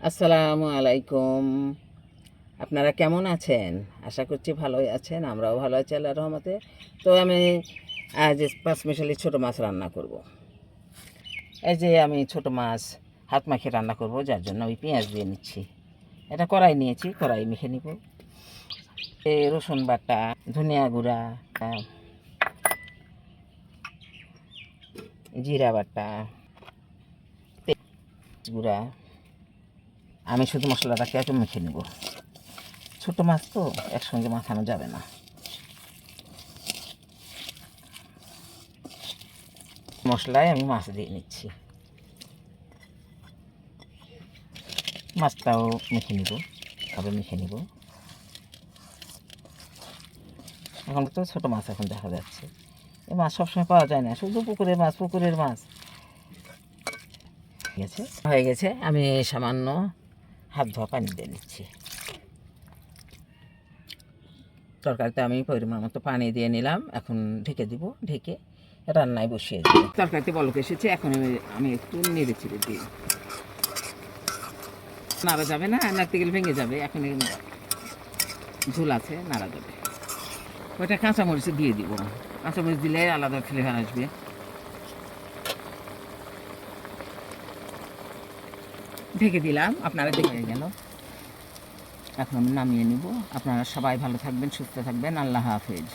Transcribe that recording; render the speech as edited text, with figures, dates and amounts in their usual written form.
আসসালামু আলাইকুম। আপনারা কেমন আছেন? আশা করছি ভালোই আছেন। আমরাও ভালো আছি আল্লাহর রহমতে। তো আমি আজ পাঁচমিশালি ছোটো মাছ রান্না করব। এই যে আমি ছোটো মাছ হাত মাখিয়ে রান্না করব, যার জন্য আমি পেঁয়াজ দিয়ে নিচ্ছি। এটা কড়াই নিয়েছি, কড়াই মেখে নিব। রসুন বাটা, ধনিয়া গুঁড়া, জিরা বাটা, তেজ গুঁড়া। আমি শুধু মশলাটাকে একটু মেখে নেব। ছোটো মাছ তো একসঙ্গে মাখানো যাবে না। মশলায় আমি মাছ দিয়ে নিচ্ছি। মাছটাও মেখে নিব, তবে মেখে নিব। এখন তো ছোটো মাছ এখন দেখা যাচ্ছে। এই মাছ সবসময় পাওয়া যায় না, শুধু পুকুরের মাছ। ঠিক আছে, হয়ে গেছে। আমি সামান্য হাত ধোয়া পানি দিয়ে নিচ্ছি। তরকারিতে আমি পরিমাণ মতো পানি দিয়ে নিলাম। এখন ঢেকে দিব, ঢেকে রান্নায় বসিয়ে দিব। তরকারিতে বলক এসেছে, এখন আমি একটু নেড়ে চেড়ে দিই। নাড়া যাবে না, নাড়তে গেলে ভেঙে যাবে। এখন ঝোল আছে, নাড়া যাবে। ওইটা কাঁচামরিচ দিয়ে দিব। কাঁচামরিচ দিলে আলাদা ফ্লেভার আসবে। ঢেকে দিলাম, আপনারা দেখে গেল। এখন আমি নামিয়ে নিব। আপনারা সবাই ভালো থাকবেন, সুস্থ থাকবেন। আল্লাহ হাফেজ।